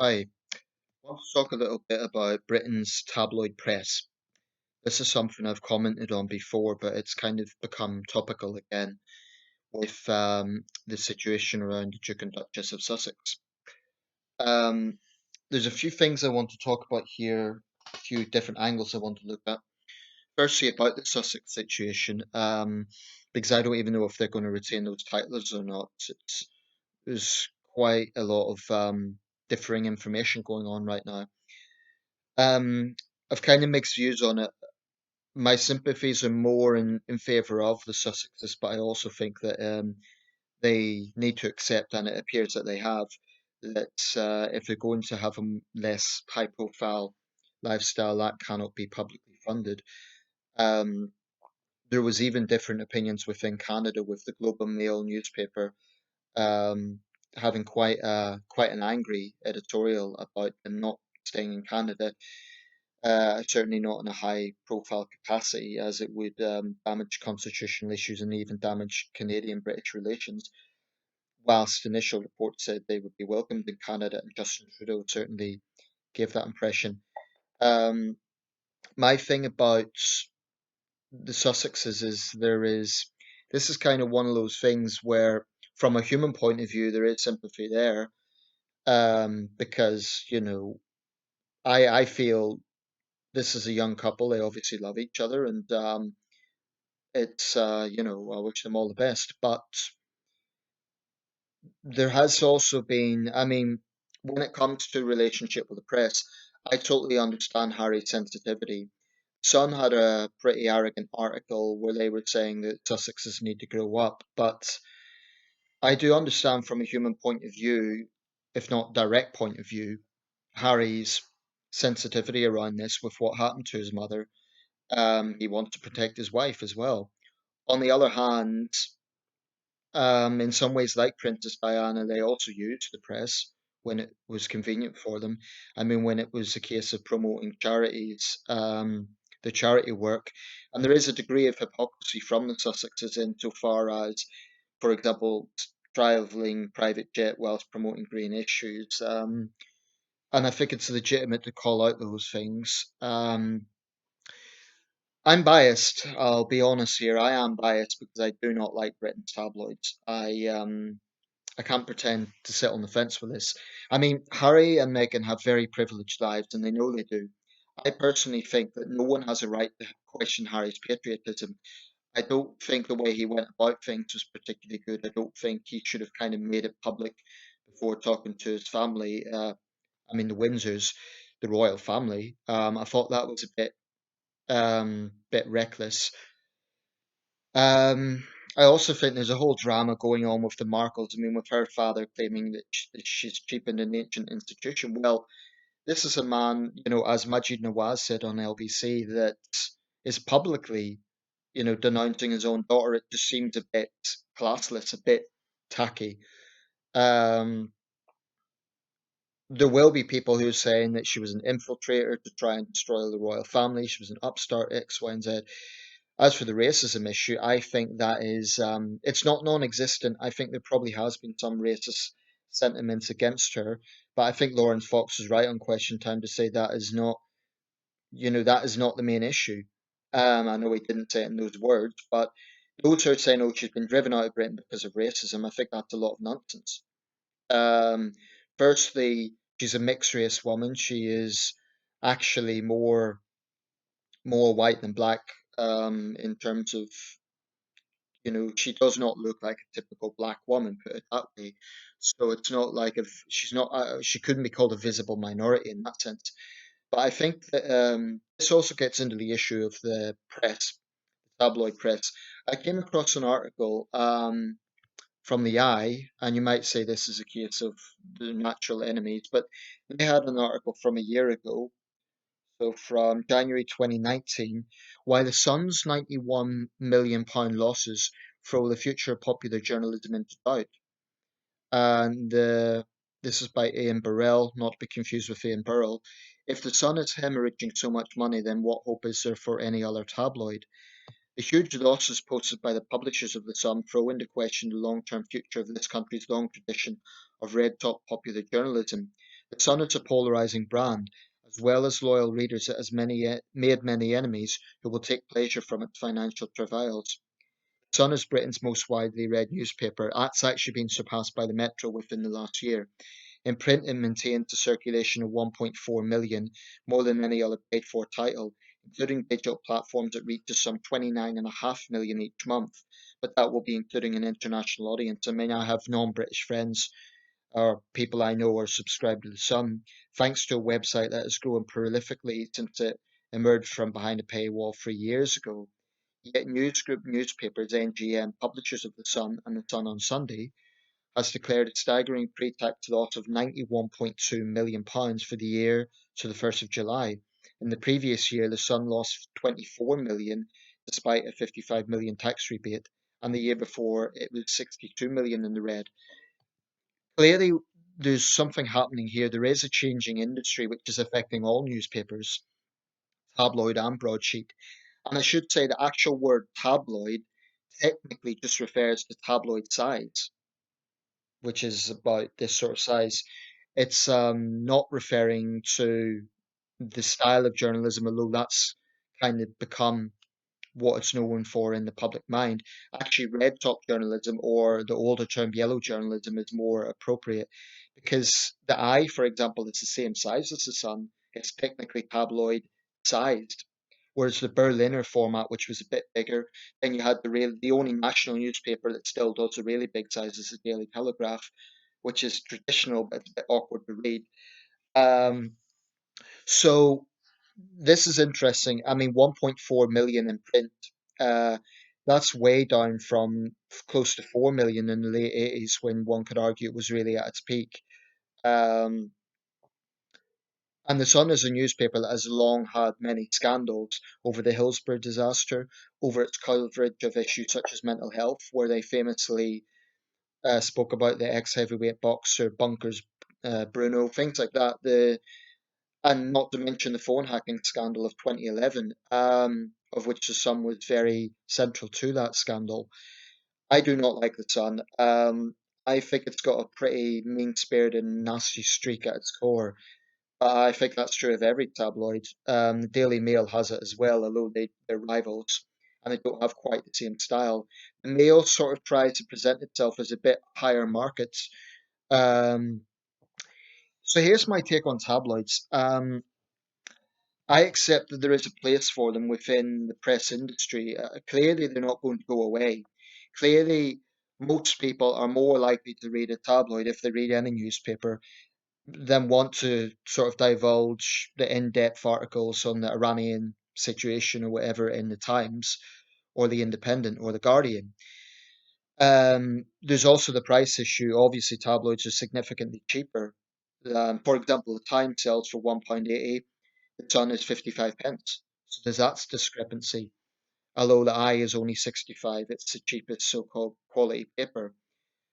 Hi, I want to talk a little bit about Britain's tabloid press. This is something I've commented on before, but it's kind of become topical again with the situation around the Duke and Duchess of Sussex. Um, there's a few things I want to talk about here, a few different angles I want to look at. Firstly, about the Sussex situation, because I don't even know if they're going to retain those titles or not. There's quite a lot of differing information going on right now. Um, I've kind of mixed views on it. My sympathies are more in favour of the Sussexes, but I also think that they need to accept, and it appears that they have, that if they're going to have a less high-profile lifestyle, that cannot be publicly funded. Um, there was even different opinions within Canada, with the Globe and Mail newspaper um, having quite an angry editorial about them not staying in Canada, certainly not in a high profile capacity, as it would damage constitutional issues and even damage Canadian British relations. Whilst initial reports said they would be welcomed in Canada, and Justin Trudeau certainly gave that impression. Um, my thing about the Sussexes is this is kind of one of those things where, from a human point of view, there is sympathy there, because, I feel this is a young couple. They obviously love each other, and I wish them all the best. But there has also been, I mean, when it comes to relationship with the press, I totally understand Harry's sensitivity. Sun had a pretty arrogant article where they were saying that Sussexes need to grow up, but I do understand from a human point of view, if not direct point of view, Harry's sensitivity around this with what happened to his mother. He wants to protect his wife as well. On the other hand, in some ways, like Princess Diana, they also used the press when it was convenient for them. I mean, when it was a case of promoting charities, the charity work, and there is a degree of hypocrisy from the Sussexes insofar as, for example, traveling private jet whilst promoting green issues. And I think it's legitimate to call out those things. I'm biased. I'll be honest here. I am biased because I do not like Britain's tabloids. I can't pretend to sit on the fence with this. I mean, Harry and Meghan have very privileged lives, and they know they do. I personally think that no one has a right to question Harry's patriotism. I don't think the way he went about things was particularly good. I don't think he should have kind of made it public before talking to his family. I mean, the Windsors, the royal family. I thought that was a bit reckless. Um, I also think there's a whole drama going on with the Markles. I mean, with her father claiming that she's cheapened an ancient institution. Well, this is a man, as Majid Nawaz said on LBC, that is publicly, denouncing his own daughter. It just seems a bit classless, a bit tacky. Um, there will be people who are saying that she was an infiltrator to try and destroy the royal family. She was an upstart, X, Y, and Z. As for the racism issue, I think that is it's not non-existent. I think there probably has been some racist sentiments against her, but I think Lawrence Fox is right on Question Time to say that is not, that is not the main issue. I know he didn't say it in those words, but those who are saying, "Oh, she's been driven out of Britain because of racism," I think that's a lot of nonsense. Um, firstly, she's a mixed race woman. She is actually more white than black, in terms of, she does not look like a typical black woman, put it that way. So it's not like, if she's not, she couldn't be called a visible minority in that sense. But I think that this also gets into the issue of the press, tabloid press. I came across an article from the Eye, and you might say this is a case of the natural enemies, but they had an article from a year ago, so from January 2019, why the Sun's £91 million losses throw the future of popular journalism into doubt. And this is by Ian Burrell, not to be confused with Ian Burrell. If the Sun is hemorrhaging so much money, then what hope is there for any other tabloid? The huge losses posted by the publishers of the Sun throw into question the long term future of this country's long tradition of red top popular journalism. The Sun is a polarizing brand. As well as loyal readers, it has made many enemies who will take pleasure from its financial travails. The Sun is Britain's most widely read newspaper. That's actually been surpassed by the Metro within the last year. In print, it maintains a circulation of 1.4 million, more than any other paid for title, including digital platforms. It reaches some 29.5 million each month, but that will be including an international audience. I mean, I have non British friends or people I know are subscribed to The Sun, thanks to a website that has grown prolifically since it emerged from behind a paywall 3 years ago. Yet News Group Newspapers, NGM, publishers of The Sun and The Sun on Sunday, has declared a staggering pre-tax loss of £91.2 million for the year to the 1st of July. In the previous year, the Sun lost 24 million despite a 55 million tax rebate, and the year before it was 62 million in the red. Clearly, there's something happening here. There is a changing industry which is affecting all newspapers, tabloid and broadsheet. And I should say the actual word tabloid technically just refers to tabloid size, which is about this sort of size. It's not referring to the style of journalism, although that's kind of become what it's known for in the public mind. Actually, red top journalism, or the older term yellow journalism, is more appropriate because the Eye, for example, is the same size as the Sun. It's technically tabloid sized. Whereas the Berliner format, which was a bit bigger, then you had the only national newspaper that still does a really big size is the Daily Telegraph, which is traditional but it's a bit awkward to read. Um, so this is interesting. I mean, 1.4 million in print. Uh, that's way down from close to 4 million in the late 80s when one could argue it was really at its peak. Um, and The Sun is a newspaper that has long had many scandals over the Hillsborough disaster, over its coverage of issues such as mental health, where they famously spoke about the ex-heavyweight boxer Bunkers Bruno, things like that. And not to mention the phone hacking scandal of 2011, of which The Sun was very central to that scandal. I do not like The Sun. I think it's got a pretty mean-spirited and nasty streak at its core. I think that's true of every tabloid. The Daily Mail has it as well, although they're rivals and they don't have quite the same style. The Mail sort of tries to present itself as a bit higher market. Um, so here's my take on tabloids. I accept that there is a place for them within the press industry. Clearly, they're not going to go away. Clearly, most people are more likely to read a tabloid if they read any newspaper than want to sort of divulge the in-depth articles on the Iranian situation or whatever in the Times or the Independent or the Guardian. There's also the price issue. Obviously, tabloids are significantly cheaper. For example, the Times sells for £1.80. The Sun is 55 pence. So there's that discrepancy. Although the Eye is only 65, it's the cheapest so-called quality paper.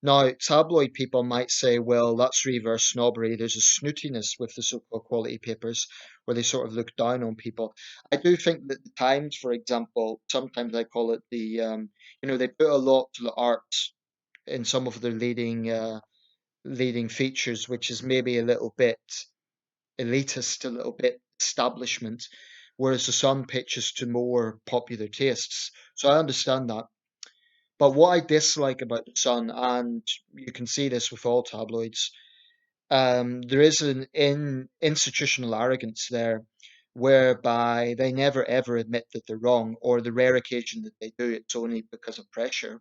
Now, tabloid people might say, well, that's reverse snobbery. There's a snootiness with the so-called quality papers where they sort of look down on people. I do think that the Times, for example, sometimes I call it they put a lot to the arts in some of their leading features, which is maybe a little bit elitist, a little bit establishment, whereas the Sun pitches to more popular tastes. So I understand that. But what I dislike about the Sun, and you can see this with all tabloids, there is an institutional arrogance there, whereby they never ever admit that they're wrong, or the rare occasion that they do, it's only because of pressure.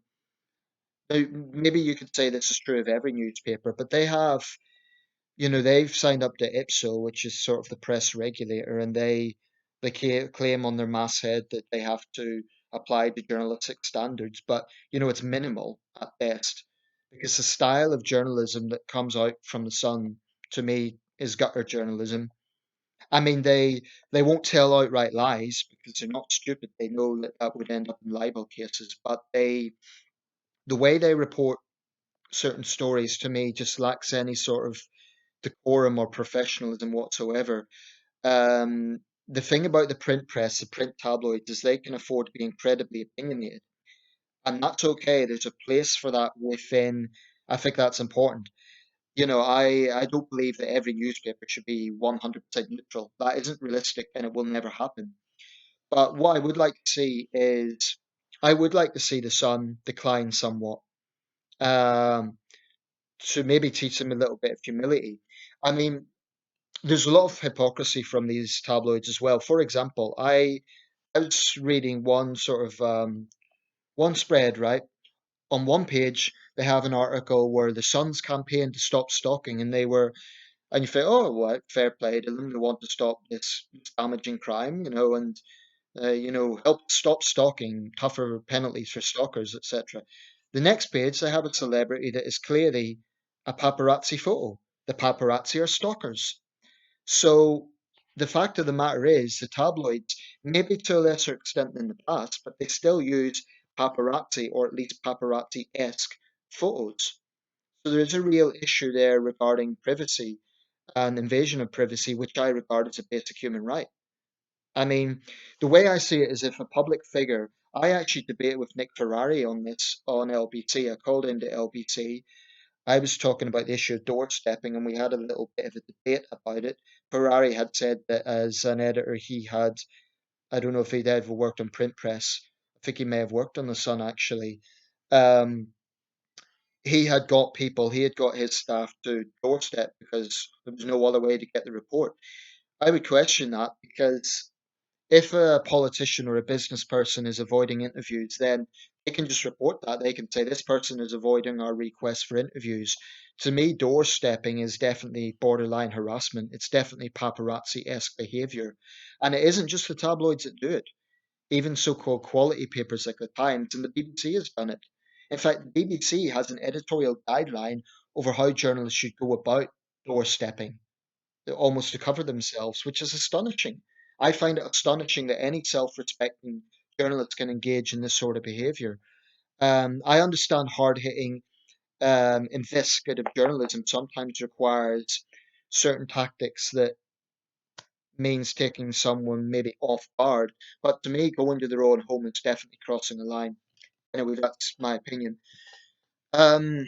Now, maybe you could say this is true of every newspaper, but they've signed up to IPSO, which is sort of the press regulator, and they claim on their masthead that they have to apply the journalistic standards, but it's minimal at best, because the style of journalism that comes out from the Sun to me is gutter journalism. I mean, they won't tell outright lies because they're not stupid. They know that that would end up in libel cases, but the way they report certain stories to me just lacks any sort of decorum or professionalism whatsoever. The thing about the print press, the print tabloids, is they can afford to be incredibly opinionated, and that's okay. There's a place for that within. I think that's important. I don't believe that every newspaper should be 100% neutral. That isn't realistic and it will never happen. But what I would like to see is I would like to see the Sun decline somewhat, um, to maybe teach them a little bit of humility. I mean, there's a lot of hypocrisy from these tabloids as well. For example, I was reading one sort of one spread, right? On one page, they have an article where the Sun's campaign to stop stalking, and you think, oh, what, fair play to them. They want to stop this damaging crime, and help stop stalking, tougher penalties for stalkers, etc. The next page, they have a celebrity that is clearly a paparazzi photo. The paparazzi are stalkers. So the fact of the matter is, the tabloids, maybe to a lesser extent than the past, but they still use paparazzi or at least paparazzi esque photos. So there's a real issue there regarding privacy and invasion of privacy, which I regard as a basic human right. I mean, the way I see it is if a public figure, I actually debated with Nick Ferrari on this on LBC. I called into LBC. I was talking about the issue of doorstepping, and we had a little bit of a debate about it. Ferrari had said that as an editor, I don't know if he'd ever worked on print press. I think he may have worked on The Sun actually. Um, he had got his staff to doorstep because there was no other way to get the report. I would question that because if a politician or a business person is avoiding interviews, then they can just report that. They can say this person is avoiding our request for interviews. To me, doorstepping is definitely borderline harassment. It's definitely paparazzi-esque behavior. And it isn't just the tabloids that do it. Even so-called quality papers like the Times and the BBC has done it. In fact, the BBC has an editorial guideline over how journalists should go about doorstepping almost to cover themselves, which is astonishing. I find it astonishing that any self respecting journalist can engage in this sort of behavior. I understand hard hitting, investigative journalism sometimes requires certain tactics that means taking someone maybe off guard, but to me, going to their own home is definitely crossing a line. Anyway, that's my opinion. Um,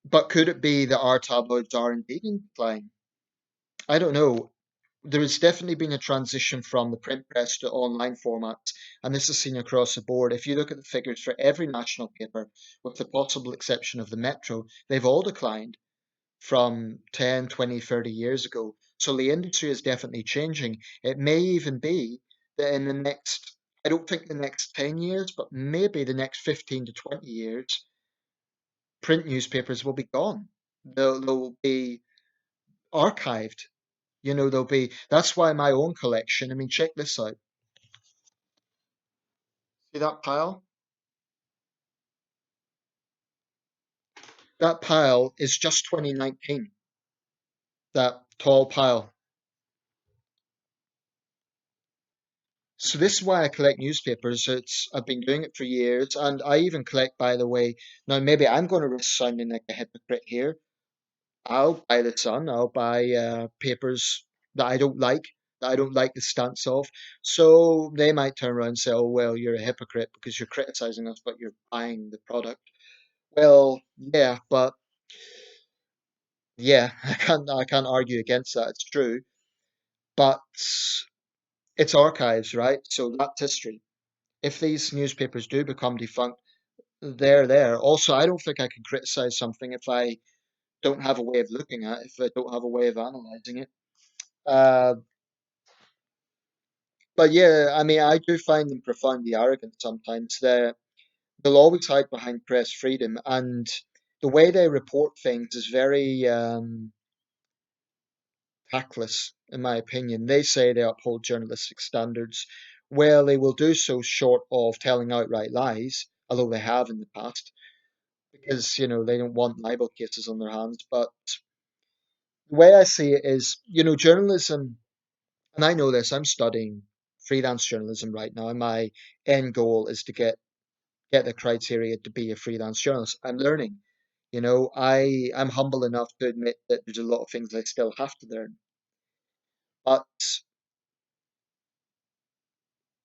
but could it be that our tabloids are indeed in decline? I don't know. There has definitely been a transition from the print press to online formats, and this is seen across the board. If you look at the figures for every national paper, with the possible exception of the Metro, they've all declined from 10, 20, 30 years ago. So the industry is definitely changing. It may even be that in the next, I don't think the next 10 years, but maybe the next 15 to 20 years, print newspapers will be gone. They'll be archived. There'll be, that's why my own collection, I mean, check this out. See that pile? That pile is just 2019. That tall pile. So this is why I collect newspapers. I've been doing it for years, and I even collect, by the way. Now maybe I'm going to risk sounding like a hypocrite here. I'll buy the Sun. I'll buy papers that I don't like, that I don't like the stance of. So they might turn around and say, "Oh well, you're a hypocrite because you're criticizing us, but you're buying the product." Well, yeah, but yeah, I can't argue against that. It's true, but it's archives, right? So that's history. If these newspapers do become defunct, they're there. Also, I don't think I can criticize something if I don't have a way of looking at it, if I don't have a way of analyzing it. Uh, but yeah, I mean, I do find them profoundly arrogant sometimes. They'll always hide behind press freedom, and the way they report things is very tactless, in my opinion. They say they uphold journalistic standards. Well, they will do so short of telling outright lies, although they have in the past, because they don't want libel cases on their hands. But the way I see it is, journalism, and I know this. I'm studying freelance journalism right now. My end goal is to get the criteria to be a freelance journalist. I'm learning. I'm humble enough to admit that there's a lot of things I still have to learn. But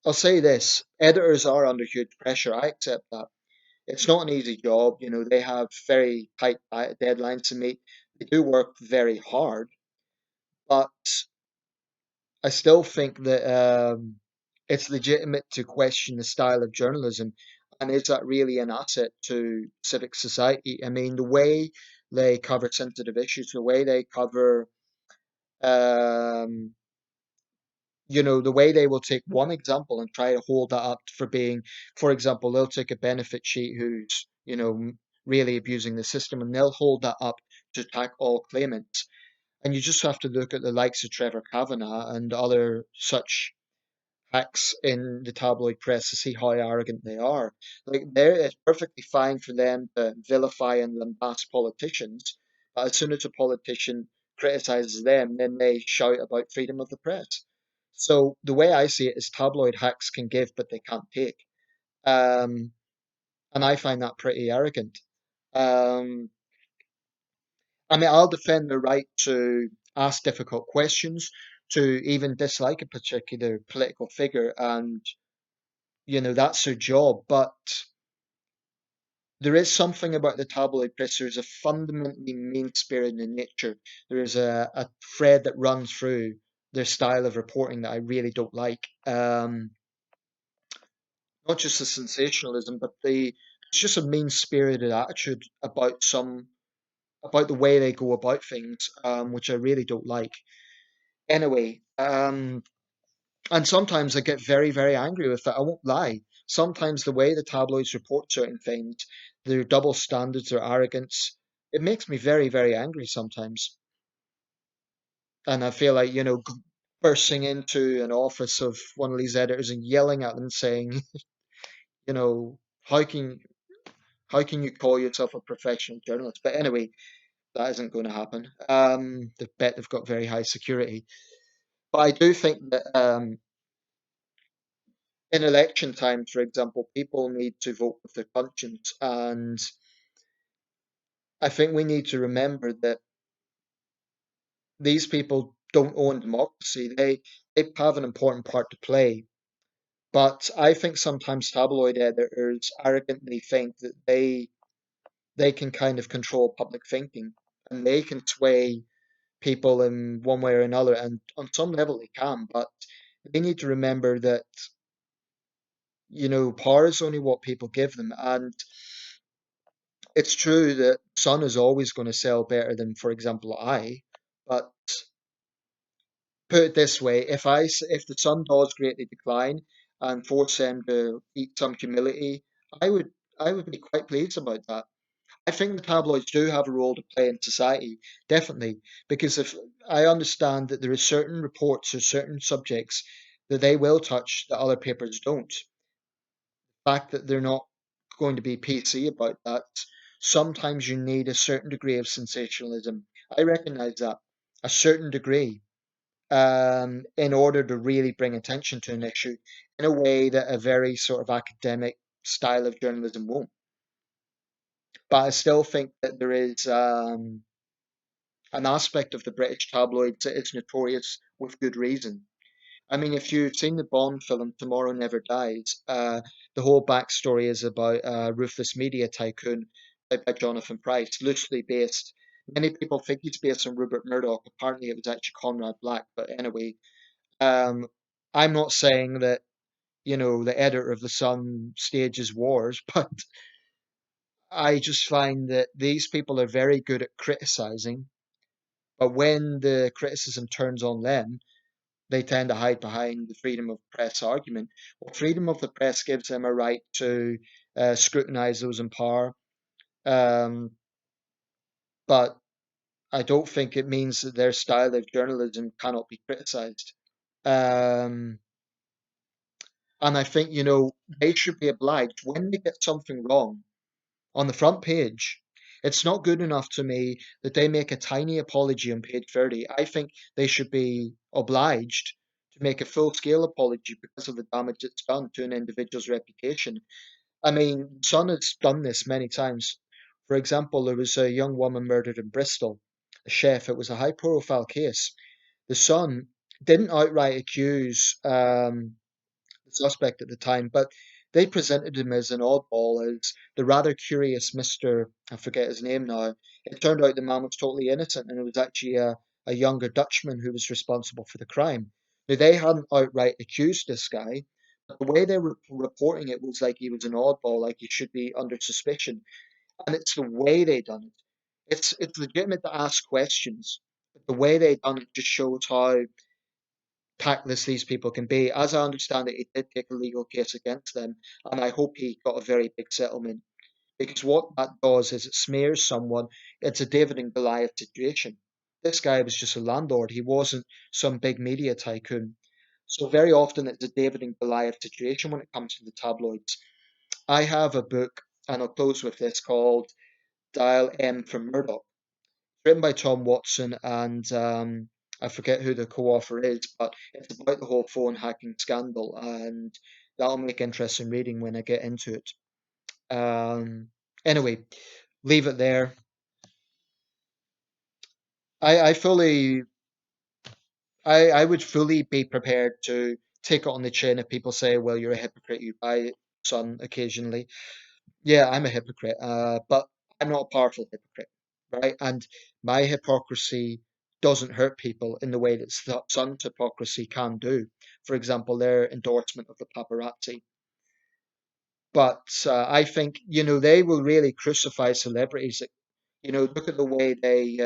I'll say this: editors are under huge pressure. I accept that. It's not an easy job. They have very tight deadlines to meet. They do work very hard, but I still think that it's legitimate to question the style of journalism, and is that really an asset to civic society? I mean, the way they cover sensitive issues, the way they cover, um, the way they will take one example and try to hold that up for being, for example, they'll take a benefit sheet who's, really abusing the system, and they'll hold that up to attack all claimants. And you just have to look at the likes of Trevor Kavanagh and other such hacks in the tabloid press to see how arrogant they are. Like, it's perfectly fine for them to vilify and lambast politicians, but as soon as a politician criticizes them, then they shout about freedom of the press. So the way I see it is tabloid hacks can give, but they can't take. Um, and I find that pretty arrogant. Um, I mean, I'll defend the right to ask difficult questions, to even dislike a particular political figure, and that's their job. But there is something about the tabloid press. There's a fundamentally mean-spirited in nature. There is a thread that runs through their style of reporting that I really don't like. Not just the sensationalism, but it's just a mean-spirited attitude about the way they go about things, which I really don't like. Anyway, and sometimes I get very, very angry with it. I won't lie. Sometimes the way the tabloids report certain things, their double standards, their arrogance, it makes me very, very angry sometimes. And I feel like, bursting into an office of one of these editors and yelling at them saying, you know, how can how can you call yourself a professional journalist? But anyway, that isn't going to happen. They bet they've got very high security. But I do think that in election time, for example, people need to vote with their conscience. And I think we need to remember that these people don't own democracy. They have an important part to play. But I think sometimes tabloid editors arrogantly think that they can kind of control public thinking, and they can sway people in one way or another. And on some level they can, but they need to remember that, power is only what people give them. And it's true that Sun is always going to sell better than, for example, but put it this way, if the Sun does greatly decline and force them to eat some humility, I would I would be quite pleased about that. I think the tabloids do have a role to play in society, definitely, because if I understand that there are certain reports or certain subjects that they will touch that other papers don't. The fact that they're not going to be PC about that, sometimes you need a certain degree of sensationalism. I recognize that, a certain degree, in order to really bring attention to an issue in a way that a very sort of academic style of journalism won't. But I still think that there is an aspect of the British tabloids that is notorious with good reason. I mean, if you've seen the Bond film Tomorrow Never Dies, the whole backstory is about a ruthless media tycoon played by Jonathan Pryce, loosely based. Many people think he's based on Rupert Murdoch. Apparently, it was actually Conrad Black. But anyway, um, I'm not saying that the editor of the Sun stages wars, but I just find that these people are very good at criticizing. But when the criticism turns on them, they tend to hide behind the freedom of press argument. Well, freedom of the press gives them a right to scrutinize those in power, um, but I don't think it means that their style of journalism cannot be criticized. Um, and I think, they should be obliged when they get something wrong on the front page. It's not good enough to me that they make a tiny apology on page 30. I think they should be obliged to make a full scale apology because of the damage it's done to an individual's reputation. I mean, Sun has done this many times. For example, there was a young woman murdered in Bristol, a chef. It was a high profile case. The Sun didn't outright accuse the suspect at the time, but They presented him as an oddball, as the rather curious Mr. I forget his name now. It turned out the man was totally innocent, and it was actually a younger Dutchman who was responsible for the crime. Now, they hadn't outright accused this guy, but the way they were reporting it was like he was an oddball, like he should be under suspicion. And it's the way they done it. It's legitimate to ask questions, but the way they done it just shows how tactless these people can be. As I understand it, he did take a legal case against them, and I hope he got a very big settlement. Because what that does is it smears someone. It's a David and Goliath situation. This guy was just a landlord. He wasn't some big media tycoon. So very often it's a David and Goliath situation when it comes to the tabloids. I have a book, and I'll close with this, called Dial M for Murdoch, written by Tom Watson, and I forget who the co-author is, but it's about the whole phone hacking scandal, and that'll make interesting reading when I get into it. Um, anyway, leave it there. I fully, I would fully be prepared to take it on the chin if people say, "Well, you're a hypocrite. You buy it, son, occasionally." Yeah, I'm a hypocrite, but I'm not a powerful hypocrite, right? And my hypocrisy doesn't hurt people in the way that Sun's hypocrisy can do. For example, their endorsement of the paparazzi. But I think, they will really crucify celebrities. Look at the way they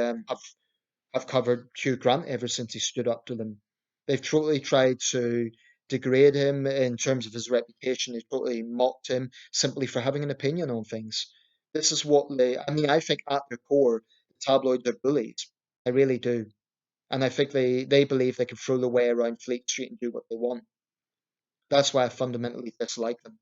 have covered Hugh Grant ever since he stood up to them. They've totally tried to degrade him in terms of his reputation. They've totally mocked him simply for having an opinion on things. This is what I mean, I think at their core, the tabloids are bullies. I really do. And I think they believe they can throw their way around Fleet Street and do what they want. That's why I fundamentally dislike them.